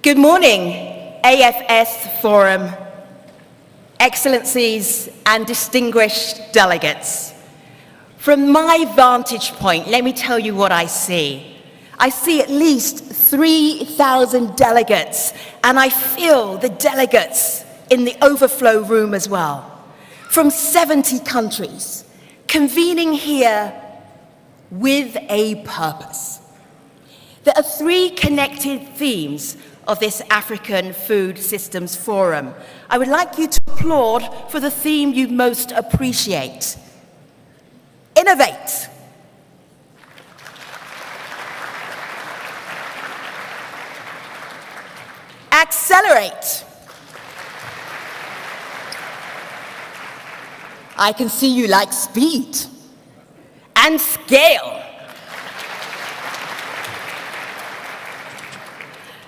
Good morning, AFS Forum, Excellencies and distinguished delegates. From my vantage point, let me tell you what I see. I see at least 3,000 delegates, and I feel the delegates in the overflow room as well, from 70 countries, convening here with a purpose. There are three connected themes of this African Food Systems Forum. I would like you to applaud for the theme you most appreciate. Innovate. Accelerate. I can see you like speed. And scale.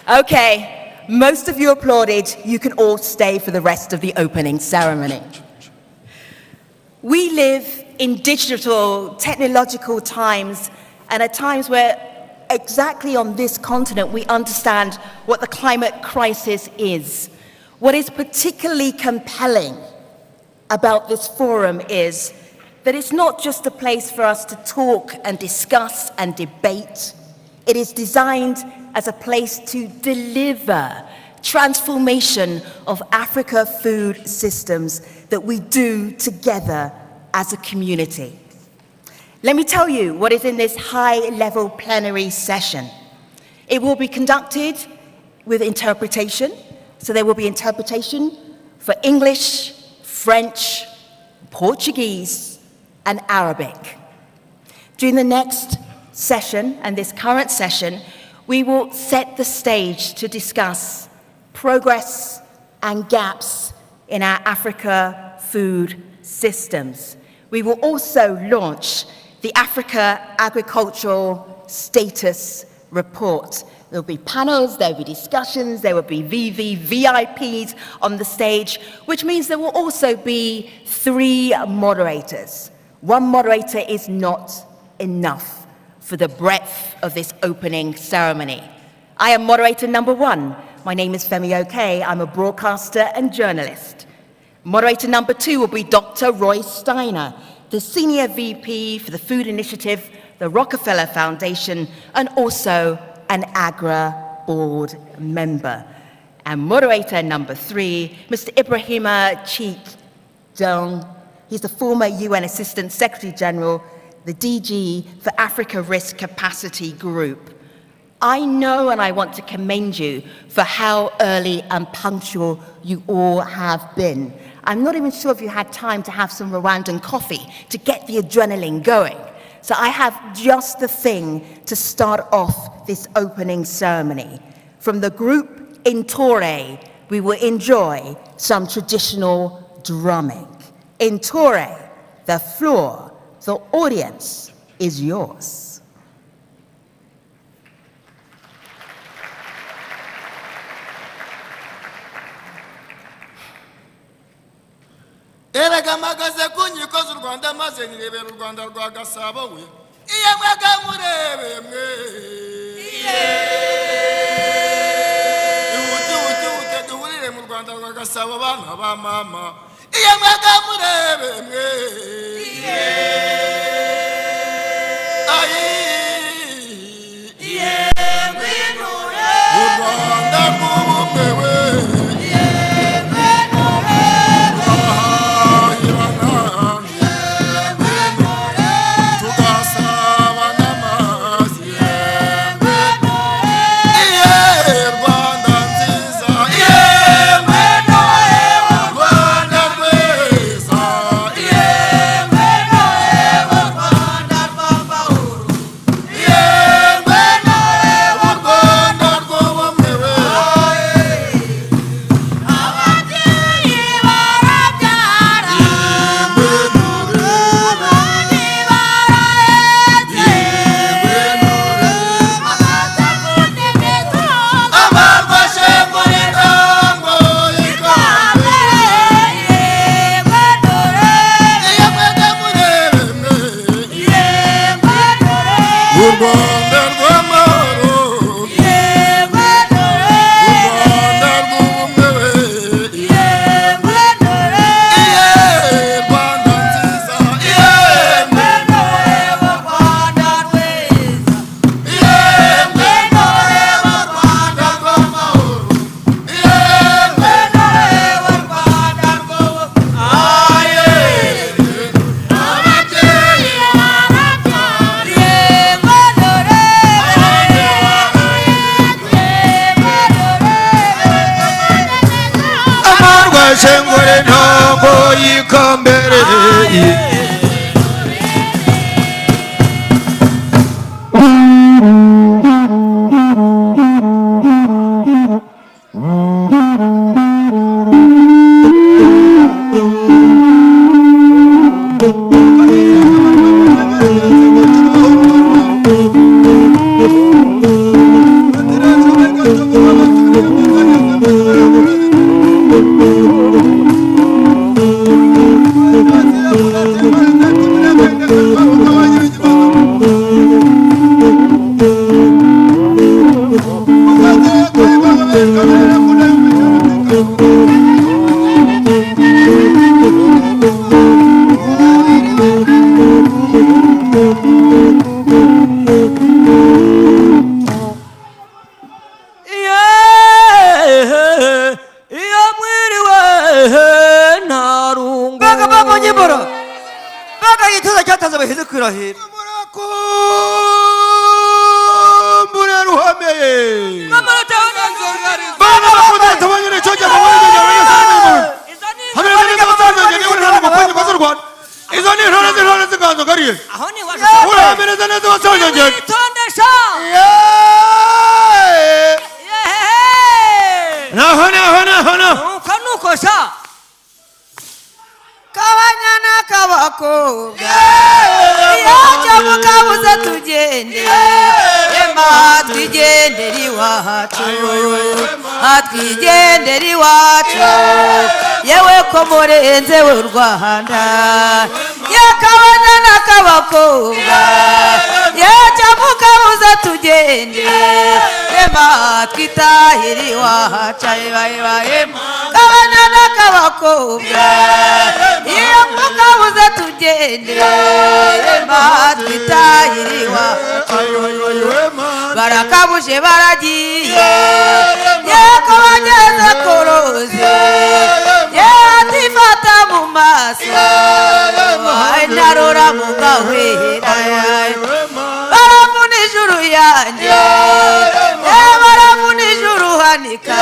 Okay, most of you applauded. You can all stay for the rest of the opening ceremony. We live in digital, technological times, and at times where exactly on this continent we understand what the climate crisis is. What is particularly compelling about this forum is that it's not just a place for us to talk and discuss and debate. It is designed as a place to deliver transformation of Africa food systems that we do together as a community. Let me tell you what is in this high-level plenary session. It will be conducted with interpretation, so there will be interpretation for English, French, Portuguese, and Arabic. During the next session and this current session, we will set the stage to discuss progress and gaps in our Africa food systems. We will also launch the Africa Agricultural Status Report. There will be panels, there will be discussions, there will be VVIPs on the stage, which means there will also be 3 moderators. One moderator is not enough for the breadth of this opening ceremony. I am moderator number 1. My name is Femi Oke. I'm a broadcaster and journalist. Moderator number 2 will be Dr. Roy Steiner, the Senior VP for the Food Initiative, the Rockefeller Foundation, and also an AGRA board member. And moderator number 3, Mr. Ibrahima Cheek Dong. He's the former UN Assistant Secretary General, the DG for Africa Risk Capacity Group. I know and I want to commend you for how early and punctual you all have been. I'm not even sure if you had time to have some Rwandan coffee to get the adrenaline going. So I have just the thing to start off this opening ceremony. From the group Intore, we will enjoy some traditional drumming. Intore, the floor, the audience is yours. Erega magaze kunyiko z'u Rwanda maze nirebera u Rwanda rwa Gasabo we iye mwaga murebe mwe Iwuti duhurire mu Rwanda rwa Gasabo bana ba mama iye mwaga murebe mwe iye mwenure u Rwanda rw'ubumwe we shengore ntango yikambere Murenze w'u Rwanda yakabana n'akabakobwa yacamuka buza tugende ema twitahira iwacu baye kabana n'akabakobwa yacamuka buza tugende ema twitahira iwacu barakabuje baragiye yako bageze koroze yatifata mu maso ndarora mu gahwera baravuna ijuru yanjye baravuna ijuru hanika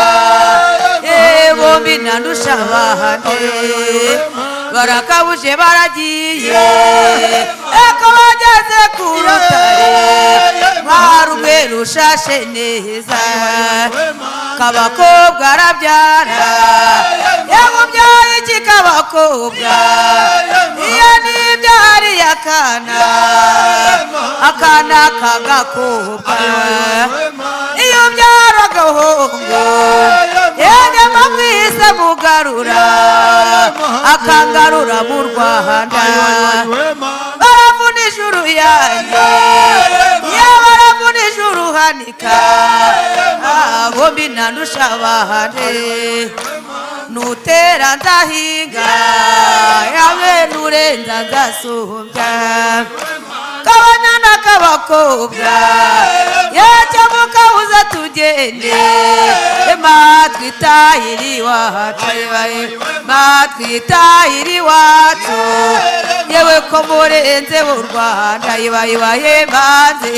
bombi nandusha abahane barakabuje baragiye eko bageze ku rutare rumwe rushashe neza kabakobwa arabyara yamubyaye iki kabakobwa iyo nibyariye akana kagakobwa iyo byara agahungu yajyamo mwise mugarura akangarura mu Rwanda baravuna ijuru yanjye baravuna ijuru hanika bombi nandusha abahane nutera ndahinga yawe nurenza ndasumbya kabana n'akabakobwa yacamuka buza tugende matwitahira iwacu matwitahira iwacu yewe ko murenze w'u Rwanda ibaye banze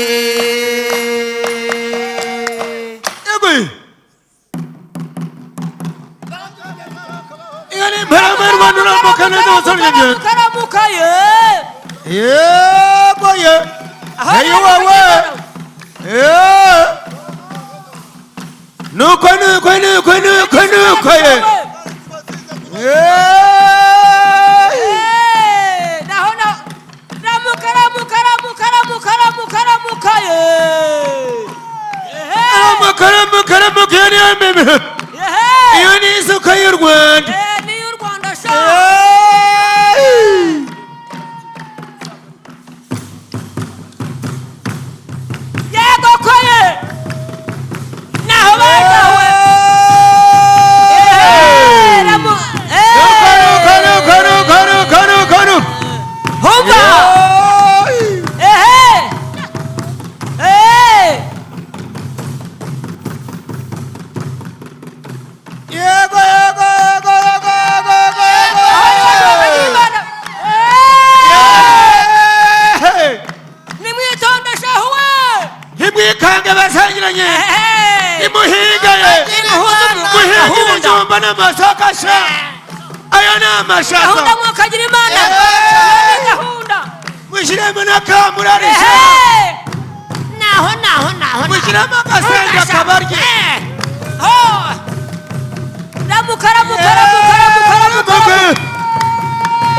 iyo ni isuka y'u Rwanda yego koye naho bagawe humba nimwikange basangiranye nimuhingaye muhinga ibijumba n'amasakasha aya ni amashaza gahunda mwakagira imana gahunda mushyiremo n'akamurarisha naho mushyiremo agasenda kabarye ramuka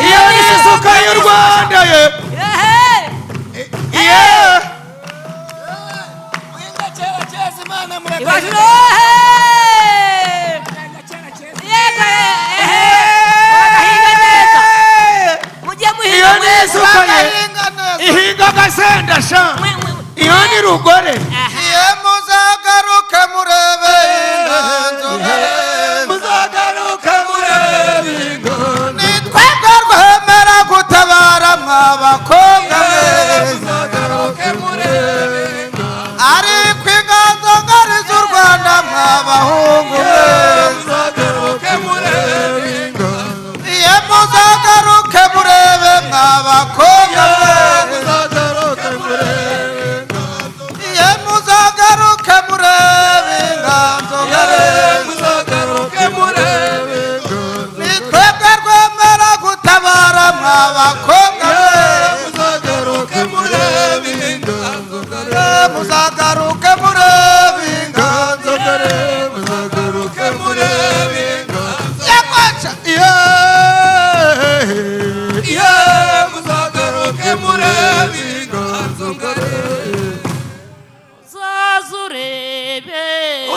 iyo ni isuka y'u Rwanda ye Winga kera keza Imana mureke. ibajiro bagahinga neza mujye muhinga iyo ni isuka ye ihinga agasenda sha iyo ni rugore Iye muzagaruke murebe inganzo muzagaruka murebe inganzo nitwebwe rwemera gutabara mw'abakobwa muzagaruke murebe inganzo ariko inganzo ngari z'u Rwanda mw'abahungu muzagaruke murebe inganzo iye muzagaruke murebe mw'abakobwa muzagaruke murebe iye muzagaruke murebe inganzo ngari muzagaruke murebe inganzo nitwebwe rwemera gutabara mw'abakobwa muzagaruke murebe inganzo muzagaruke murebe inganzo muzagaruke murebe inganzo yakwaca muzagaruke murebe inganzo uzazurebe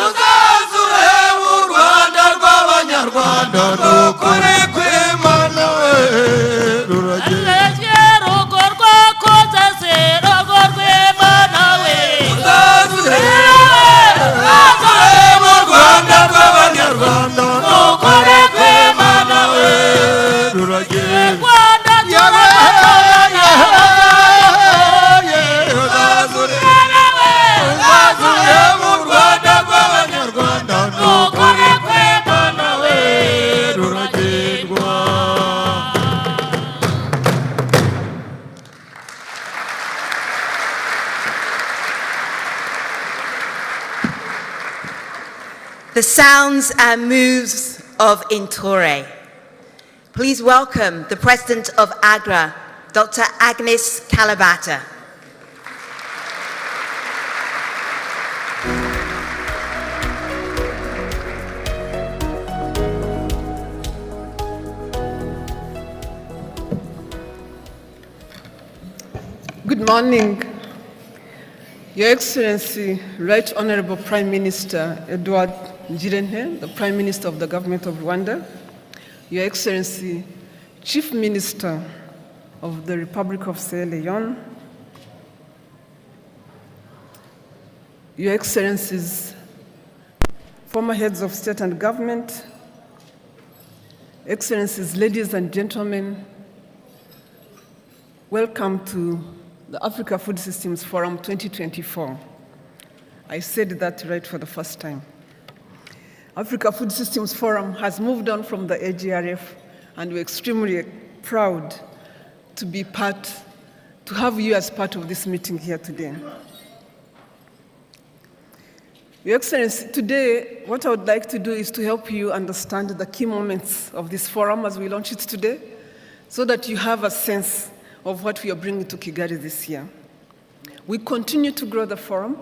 uzazure u Rwanda rw'abanyarwanda nukuri kw'Imana we ruragenda rogo rwakoze se rogo rw'Imana we uzazure u Rwanda rw'abanyarwanda nukuri kw'Imana we ruragenda Rwanda uzazure u Rwanda rw'abanyarwanda nukuri kw'Imana we ruragendwa. The sounds and moves of Intore. Please welcome the President of AGRA, Dr. Agnes Kalabata. Good morning, Your Excellency, Right Honorable Prime Minister Edward Ngirente, the Prime Minister of the Government of Rwanda, Your Excellency, Chief Minister of the Republic of Sierra Leone, Your Excellencies, former heads of state and government, Excellencies, ladies and gentlemen, welcome to the Africa Food Systems Forum 2024. I said that right for the first time. Africa Food Systems Forum has moved on from the AGRF, and we're extremely proud to have you as part of this meeting here today. Your Excellency, today, what I would like to do is to help you understand the key moments of this forum as we launch it today, so that you have a sense of what we are bringing to Kigali this year. We continue to grow the forum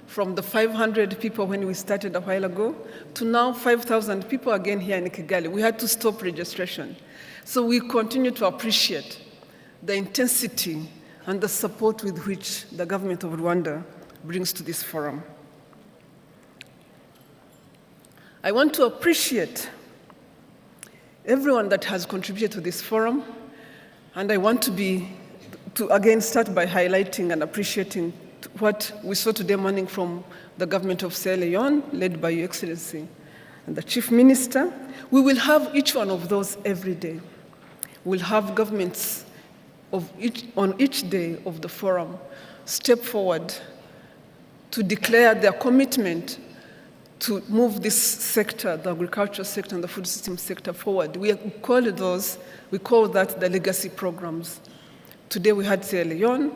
from the 500 people when we started a while ago to now 5,000 people again here in Kigali. We had to stop registration. So we continue to appreciate the intensity and the support with which the government of Rwanda brings to this forum. I want to appreciate everyone that has contributed to this forum, and I want to again start by highlighting and appreciating what we saw today morning from the government of Sierra Leone, led by Your Excellency and the Chief Minister. We will have each one of those every day. We'll have governments on each day of the forum step forward to declare their commitment to move this sector, the agricultural sector and the food system sector, forward. We call that the legacy programs. Today we had Sierra Leone.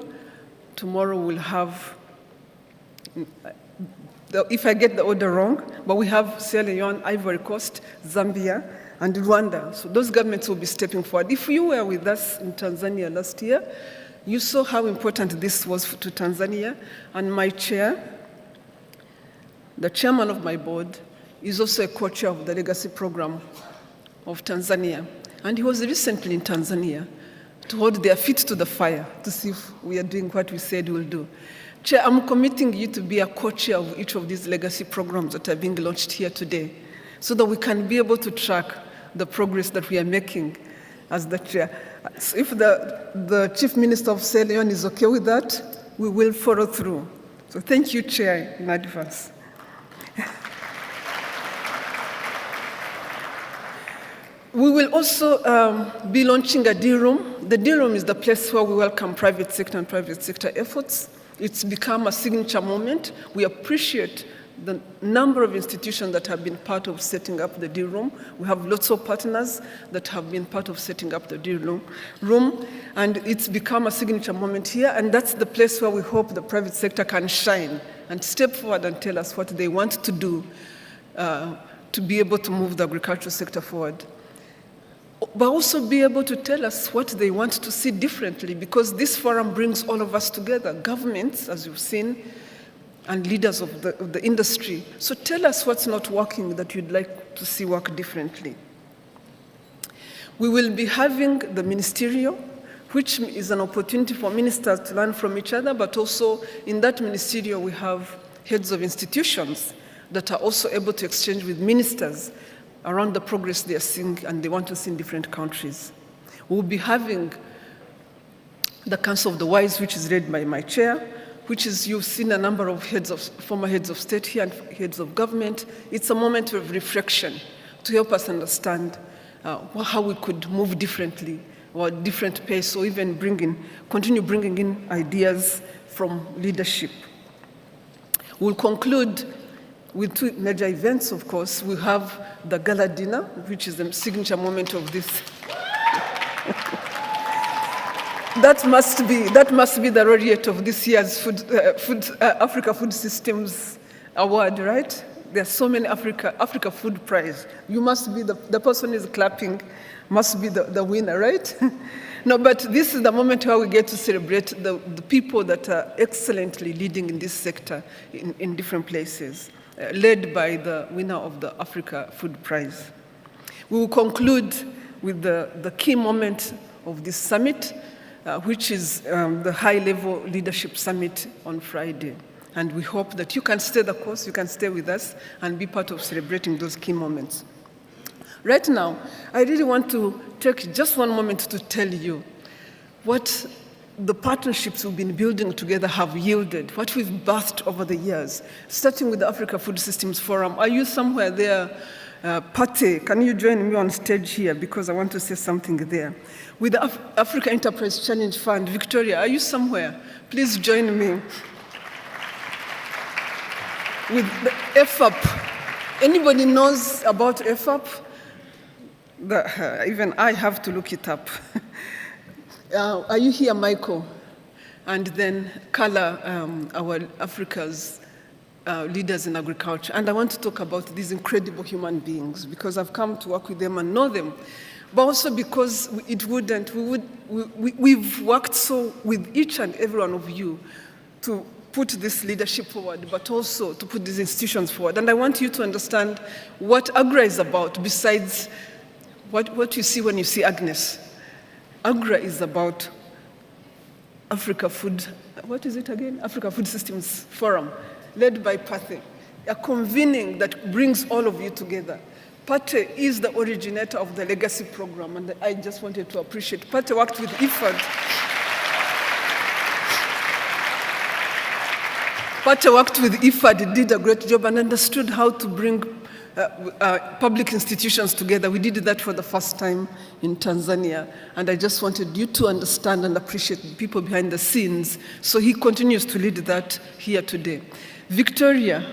Tomorrow we'll have, if I get the order wrong, but we have Sierra Leone, Ivory Coast, Zambia, and Rwanda. So those governments will be stepping forward. If you were with us in Tanzania last year, you saw how important this was to Tanzania, and my chair, the chairman of my board, is also a co-chair of the legacy program of Tanzania. And he was recently in Tanzania to hold their feet to the fire to see if we are doing what we said we'll do. Chair, I'm committing you to be a co-chair of each of these legacy programs that are being launched here today, so that we can be able to track the progress that we are making as the chair. So if the Chief Minister of Sierra Leone is okay with that, we will follow through. So thank you, Chair, in advance. We will also be launching a deal room. The deal room is the place where we welcome private sector and private sector efforts. It's become a signature moment. We appreciate the number of institutions that have been part of setting up the deal room. We have lots of partners that have been part of setting up the deal room, and it's become a signature moment here, and that's the place where we hope the private sector can shine and step forward and tell us what they want to do to be able to move the agricultural sector forward. But also be able to tell us what they want to see differently, because this forum brings all of us together, governments, as you've seen, and leaders of the industry. So tell us what's not working that you'd like to see work differently. We will be having the ministerial, which is an opportunity for ministers to learn from each other, but also in that ministerial we have heads of institutions that are also able to exchange with ministers around the progress they are seeing and they want to see in different countries. We'll be having the Council of the Wise, which is led by my chair, which is, you've seen a number of former heads of state here and heads of government. It's a moment of reflection to help us understand how we could move differently or at different pace, or even continue bringing in ideas from leadership. We'll conclude with two major events, of course. We have the gala dinner, which is the signature moment of this. That must be the laureate of this year's Africa Food Systems Award, right? There are so many Africa Food Prize. You must be the person who is clapping, must be the winner, right? No, but this is the moment where we get to celebrate the people that are excellently leading in this sector in different places, led by the winner of the Africa Food Prize. We will conclude with the key moment of this summit, which is the high-level leadership summit on Friday. And we hope that you can stay the course, you can stay with us and be part of celebrating those key moments. Right now, I really want to take just one moment to tell you what the partnerships we've been building together have yielded, what we've birthed over the years, starting with the Africa Food Systems Forum. Are you somewhere there? Pate, can you join me on stage here, because I want to say something there. With the Africa Enterprise Challenge Fund, Victoria, are you somewhere? Please join me. With the FAP, anybody knows about FAP? Even I have to look it up. Are you here, Michael? And then Kala, our Africa's leaders in agriculture. And I want to talk about these incredible human beings, because I've come to work with them and know them, but also because we've worked so with each and every one of you to put this leadership forward, but also to put these institutions forward. And I want you to understand what AGRA is about, besides what you see when you see Agnes. AGRA is about Africa Food, what is it again? Africa Food Systems Forum, led by Pate, a convening that brings all of you together. Pate is the originator of the legacy program, and I just wanted to appreciate. Pate worked with IFAD. Pate worked with IFAD, did a great job, and understood how to bring public institutions together. We did that for the first time in Tanzania, and I just wanted you to understand and appreciate the people behind the scenes. So he continues to lead that here today. Victoria,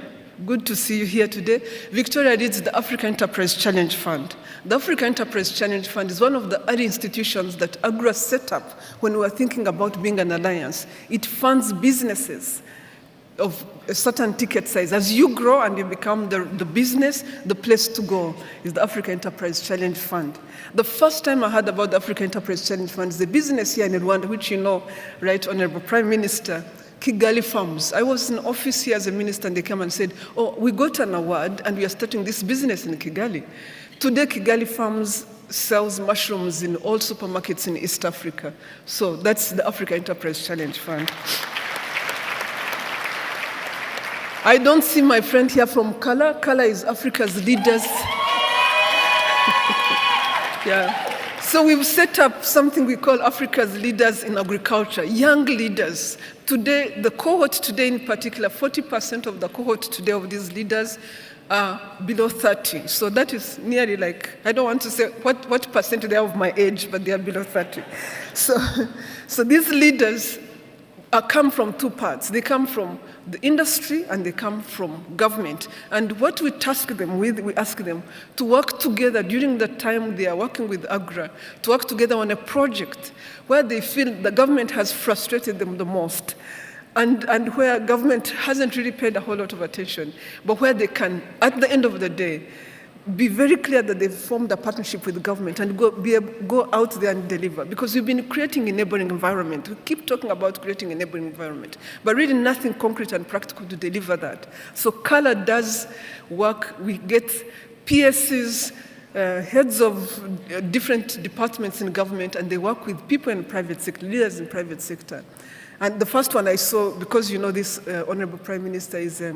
good to see you here today. Victoria leads the Africa Enterprise Challenge Fund. The Africa Enterprise Challenge Fund is one of the early institutions that AGRA set up when we were thinking about being an alliance. It funds businesses of a certain ticket size. As you grow and you become the business, the place to go is the Africa Enterprise Challenge Fund. The first time I heard about the Africa Enterprise Challenge Fund is the business here in Rwanda, which you know, right, Honorable Prime Minister, Kigali Farms. I was in office here as a minister and they came and said, oh, we got an award and we are starting this business in Kigali. Today, Kigali Farms sells mushrooms in all supermarkets in East Africa. So that's the Africa Enterprise Challenge Fund. I don't see my friend here from KORA. KORA is Africa's leaders. Yeah. So we've set up something we call Africa's Leaders in Agriculture, young leaders. Today, the cohort today in particular, 40% of the cohort today of these leaders are below 30. So that is nearly like, I don't want to say what percent they are of my age, but they are below 30. So these leaders come from two parts. They come from the industry and they come from government. And what we task them with, we ask them to work together during the time they are working with AGRA, to work together on a project where they feel the government has frustrated them the most. And where government hasn't really paid a whole lot of attention, but where they can, at the end of the day, be very clear that they've formed a partnership with the government and go out there and deliver. Because we've been creating a neighboring environment. We keep talking about creating a neighboring environment, but really nothing concrete and practical to deliver that. So KORA does work. We get PSs, heads of different departments in government, and they work with people in private sector, leaders in private sector. And the first one I saw, because you know this Honorable Prime Minister is a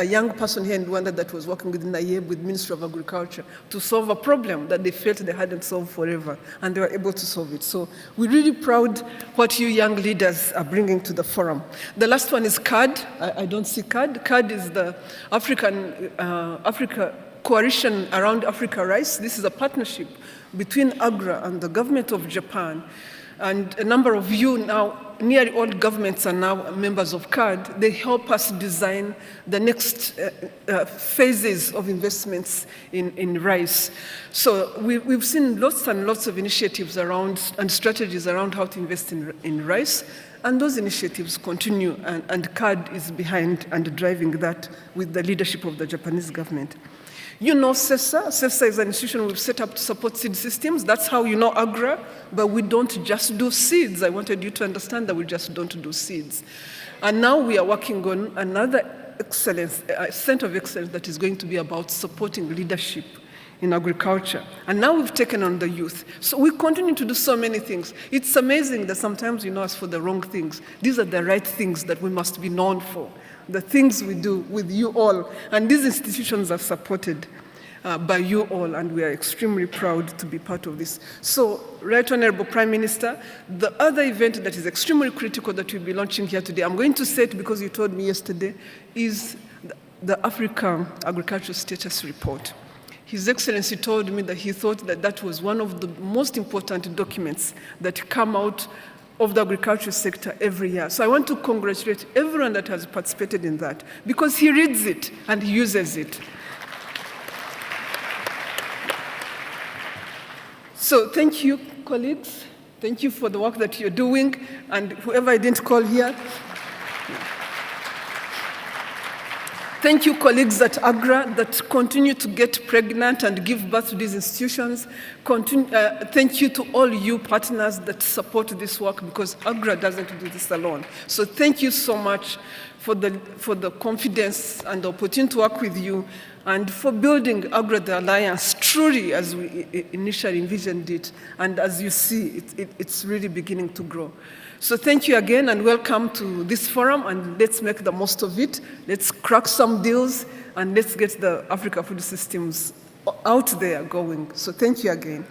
young person here in Rwanda that was working with NSHYA, with Ministry of Agriculture, to solve a problem that they felt they hadn't solved forever, and they were able to solve it. So we're really proud what you young leaders are bringing to the forum. The last one is CAD. I don't see CAD. CAD is the Africa Coalition Around Africa Rice. This is a partnership between AGRA and the government of Japan. And a number of you now, nearly all governments are now members of CAD. They help us design the next phases of investments in rice. So we've seen lots and lots of initiatives around and strategies around how to invest in rice. And those initiatives continue, and CAD is behind and driving that with the leadership of the Japanese government. You know SESA. SESA is an institution we've set up to support seed systems. That's how you know AGRA, but we don't just do seeds. I wanted you to understand that we just don't do seeds. And now we are working on another excellence, a center of excellence that is going to be about supporting leadership in agriculture. And now we've taken on the youth. So we continue to do so many things. It's amazing that sometimes you know us for the wrong things. These are the right things that we must be known for. The things we do with you all. And these institutions are supported by you all, and we are extremely proud to be part of this. So, Right Honorable Prime Minister, the other event that is extremely critical that we'll be launching here today, I'm going to say it because you told me yesterday, is the Africa Agricultural Status Report. His Excellency told me that he thought that that was one of the most important documents that come out of the agriculture sector every year. So I want to congratulate everyone that has participated in that, because he reads it and he uses it. So thank you, colleagues. Thank you for the work that you're doing, and whoever I didn't call here. Thank you, colleagues at AGRA that continue to get pregnant and give birth to these institutions. Thank you to all you partners that support this work, because AGRA doesn't do this alone. So thank you so much for the confidence and the opportunity to work with you, and for building AGRA the Alliance truly as we initially envisioned it. And as you see, it's really beginning to grow. So thank you again, and welcome to this forum, and let's make the most of it. Let's crack some deals, and let's get the Africa food systems out there going. So thank you again.